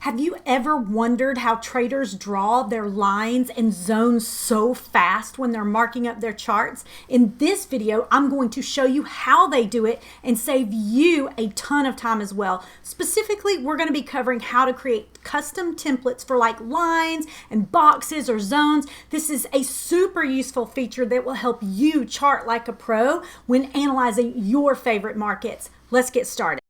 Have you ever wondered how traders draw their lines and zones so fast when they're marking up their charts? In this video, I'm going to show you how they do it and save you a ton of time as well. Specifically, we're going to be covering how to create custom templates for like lines and boxes or zones. This is a super useful feature that will help you chart like a pro when analyzing your favorite markets. Let's get started.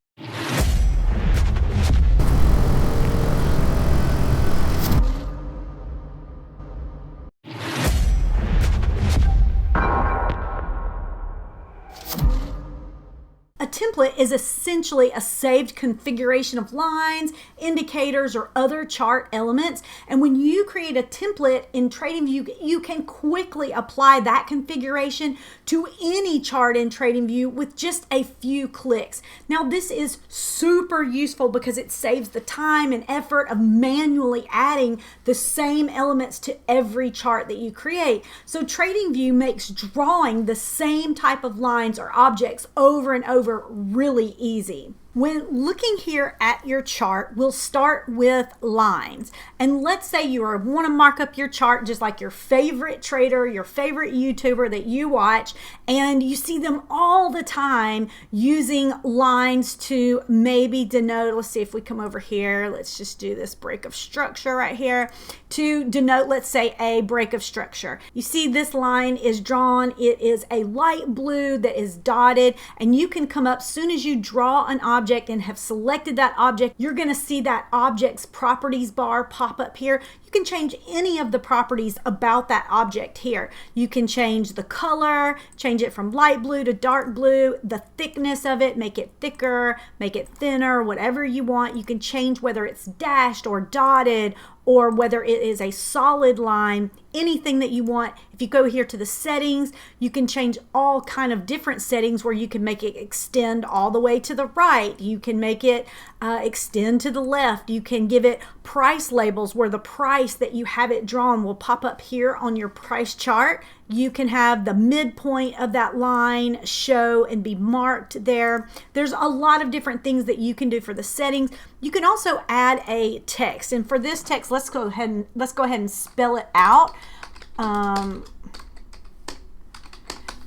A template is essentially a saved configuration of lines, indicators, or other chart elements. And when you create a template in TradingView, you can quickly apply that configuration to any chart in TradingView with just a few clicks. Now, this is super useful because it saves the time and effort of manually adding the same elements to every chart that you create. So TradingView makes drawing the same type of lines or objects over and over really easy. When looking here at your chart, we'll start with lines. And let's say you want to mark up your chart just like your favorite trader, your favorite YouTuber that you watch, and you see them all the time using lines to maybe denote, let's see if we come over here, let's just do this break of structure right here, to denote, let's say, a break of structure. You see this line is drawn, it is a light blue that is dotted, and you can come up soon as you draw an object and have selected that object, you're going to see that object's properties bar pop up here. You can change any of the properties about that object here. You can change the color, change it from light blue to dark blue, the thickness of it, make it thicker, make it thinner, whatever you want. You can change whether it's dashed or dotted or whether it is a solid line, anything that you want. If you go here to the settings, you can change all kind of different settings where you can make it extend all the way to the right. You can make it extend to the left. You can give it price labels where the price that you have it drawn will pop up here on your price chart. You can have the midpoint of that line show and be marked there. There's a lot of different things that you can do for the settings. You can also add a text, and for this text, let's go ahead and spell it out.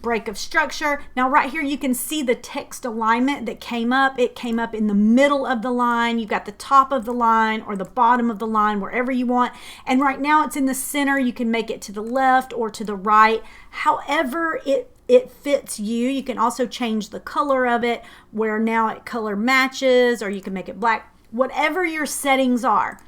Break of structure. Now right here you can see the text alignment that came up. It came up in the middle of the line. You've got the top of the line or the bottom of the line, wherever you want. And right now it's in the center. You can make it to the left or to the right. However it fits you. You can also change the color of it where now it color matches, or you can make it black, whatever your settings are.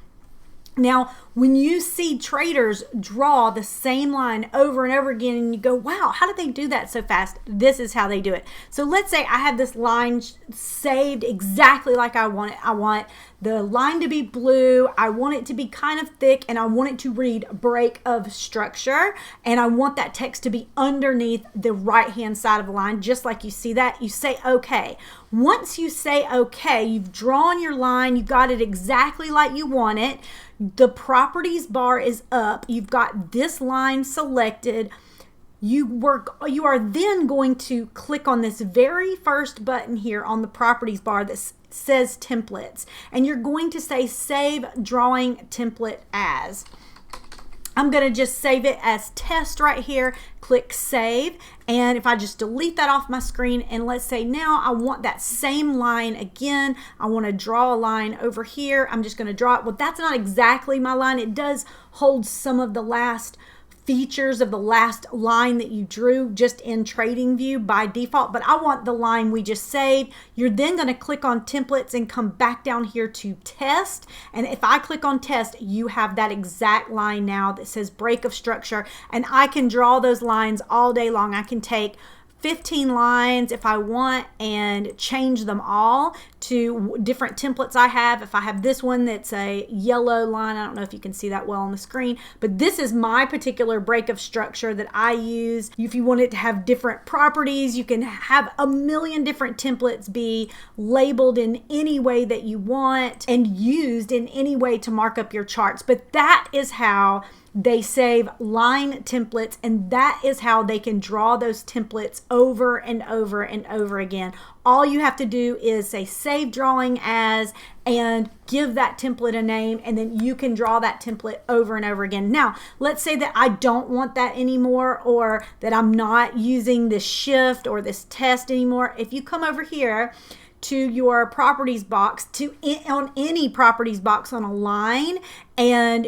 Now, when you see traders draw the same line over and over again and you go, wow, how did they do that so fast? This is how they do it. So let's say I have this line saved exactly like I want it. I want the line to be blue. I want it to be kind of thick, and I want it to read break of structure. And I want that text to be underneath the right-hand side of the line, just like you see that. You say okay. Once you say okay, you've drawn your line, you got it exactly like you want it. The properties bar is up. You've got this line selected. You are then going to click on this very first button here on the properties bar that says templates, and you're going to say save drawing template as. I'm going to just save it as test right here, click save, and if I just delete that off my screen, and let's say now I want that same line again, I want to draw a line over here, I'm just going to draw it. Well, that's not exactly my line. It does hold some of the last features of the last line that you drew just in TradingView by default, but I want the line we just saved. You're then going to click on templates and come back down here to test, and if I click on test, you have that exact line now that says break of structure, and I can draw those lines all day long. I can take 15 lines if I want and change them all to different templates I have. If I have this one that's a yellow line, I don't know if you can see that well on the screen, but this is my particular break of structure that I use. If you want it to have different properties, you can have a million different templates be labeled in any way that you want and used in any way to mark up your charts. But that is how they save line templates, and that is how they can draw those templates over and over and over again. All you have to do is say save drawing as and give that template a name, and then you can draw that template over and over again. Now, let's say that I don't want that anymore, or that I'm not using this shift or this test anymore. If you come over here to your properties box, on any properties box on a line, and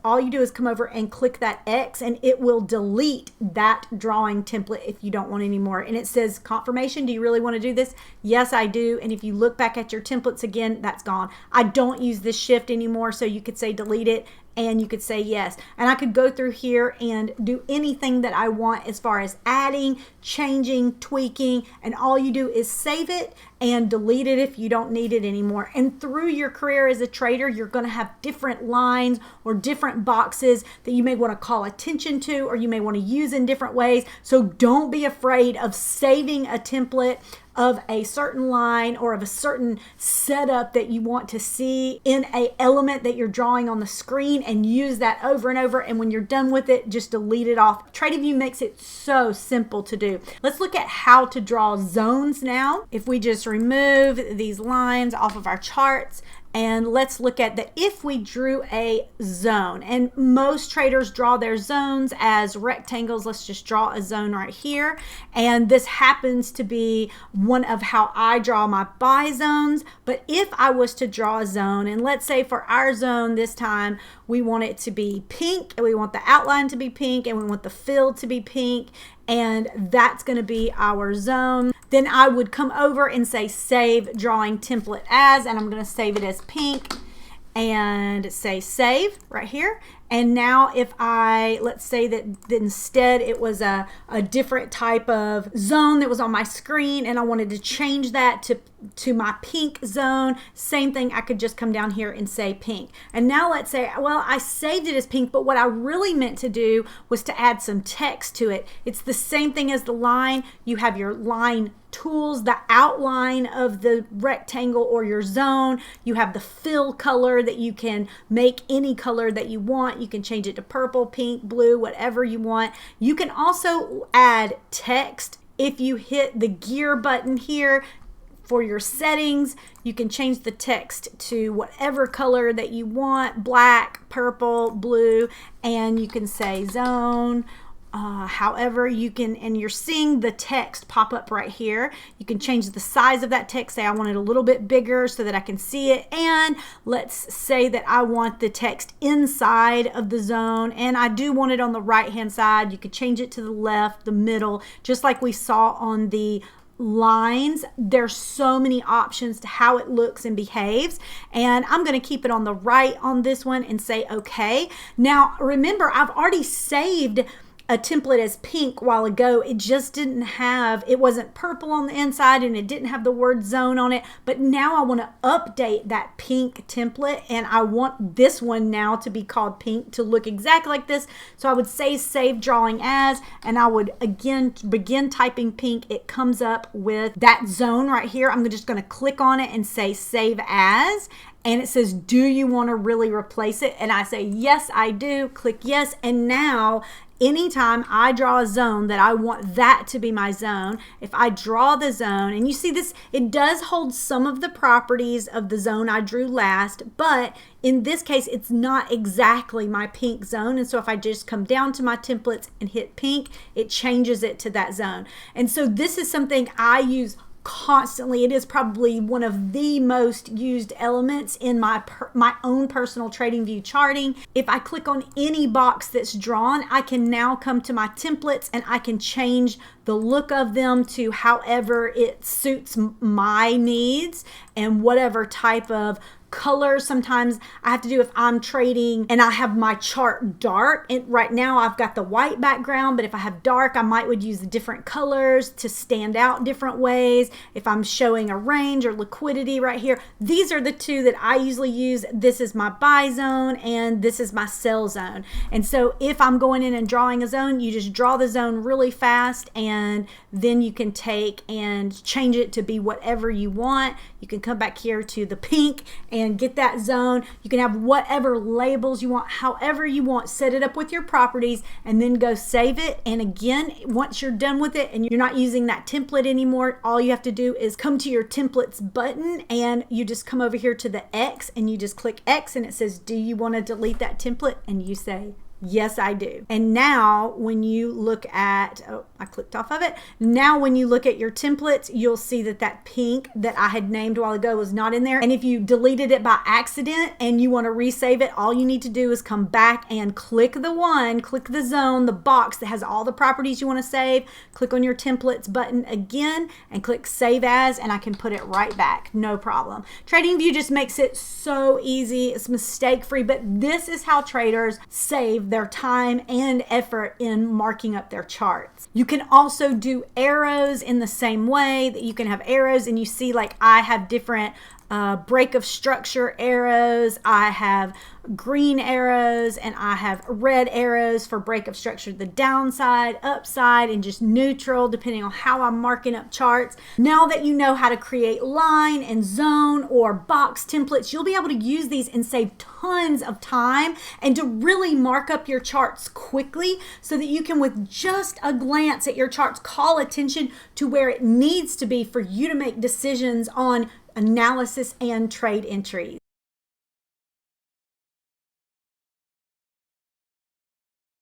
all you do is come over and click that X, and it will delete that drawing template if you don't want any more. And it says confirmation, do you really want to do this? Yes, I do. And if you look back at your templates again, that's gone. I don't use this shift anymore, so you could say delete it, and you could say yes. And I could go through here and do anything that I want as far as adding, changing, tweaking, and all you do is save it and delete it if you don't need it anymore. And through your career as a trader, you're going to have different lines or different boxes that you may want to call attention to, or you may want to use in different ways. So don't be afraid of saving a template of a certain line or of a certain setup that you want to see in a element that you're drawing on the screen, and use that over and over. And when you're done with it, just delete it off. TradingView makes it so simple to do. Let's look at how to draw zones now. If we just remove these lines off of our charts, and let's look at that. If we drew a zone, and most traders draw their zones as rectangles, let's just draw a zone right here. And this happens to be one of how I draw my buy zones. But if I was to draw a zone, and let's say for our zone this time, we want it to be pink, and we want the outline to be pink, and we want the fill to be pink, and that's going to be our zone. Then I would come over and say save drawing template as, and I'm going to save it as pink and say save right here. And now if let's say that instead it was a different type of zone that was on my screen, and I wanted to change that to my pink zone, same thing, I could just come down here and say pink. And now let's say, well, I saved it as pink, but what I really meant to do was to add some text to it. It's the same thing as the line. You have your line tools, the outline of the rectangle or your zone. You have the fill color that you can make any color that you want. You can change it to purple, pink, blue, whatever you want. You can also add text. If you hit the gear button here for your settings, you can change the text to whatever color that you want, black, purple, blue, and you can say zone. However, you can, and you're seeing the text pop up right here. You can change the size of that text. Say I want it a little bit bigger so that I can see it. And let's say that I want the text inside of the zone, and I do want it on the right hand side. You could change it to the left, the middle, just like we saw on the lines. There's so many options to how it looks and behaves, and I'm going to keep it on the right on this one and say okay. Now remember, I've already saved a template as pink while ago. It just didn't have, it wasn't purple on the inside, and it didn't have the word zone on it. But now I want to update that pink template, and I want this one now to be called pink to look exactly like this. So I would say save drawing as, and I would again begin typing pink. It comes up with that zone right here. I'm just going to click on it and say save as, and it says, do you want to really replace it? And I say, yes, I do. Click yes. And now anytime I draw a zone that I want that to be my zone, if I draw the zone, and you see this, it does hold some of the properties of the zone I drew last, but in this case, it's not exactly my pink zone. And so if I just come down to my templates and hit pink, it changes it to that zone. And so this is something I use constantly. It is probably one of the most used elements in my own personal TradingView charting. If I click on any box that's drawn, I can now come to my templates and I can change the look of them to however it suits my needs and whatever type of color. Sometimes I have to do, if I'm trading and I have my chart dark, and right now I've got the white background, but if I have dark, I would use the different colors to stand out different ways. If I'm showing a range or liquidity right here, these are the two that I usually use. This is my buy zone and this is my sell zone. And so if I'm going in and drawing a zone, you just draw the zone really fast, and then you can take and change it to be whatever you want. You can come back here to the pink and get that zone. You can have whatever labels you want, however you want. Set it up with your properties and then go save it. And again, once you're done with it and you're not using that template anymore, all you have to do is come to your templates button and you just come over here to the X and you just click X and it says, do you want to delete that template? And you say, yes, I do. And now when you look at, oh, I clicked off of it. Now when you look at your templates, you'll see that that pink that I had named a while ago was not in there. And if you deleted it by accident and you want to resave it, all you need to do is come back and click the zone, the box that has all the properties you want to save. Click on your templates button again and click save as, and I can put it right back. No problem. TradingView just makes it so easy. It's mistake free, but this is how traders save their time and effort in marking up their charts. You can also do arrows in the same way that you can have arrows, and you see like I have different break of structure arrows, I have green arrows, and I have red arrows for break of structure, the downside, upside, and just neutral depending on how I'm marking up charts. Now that you know how to create line and zone or box templates, you'll be able to use these and save tons of time and to really mark up your charts quickly so that you can, with just a glance at your charts, call attention to where it needs to be for you to make decisions on analysis and trade entries.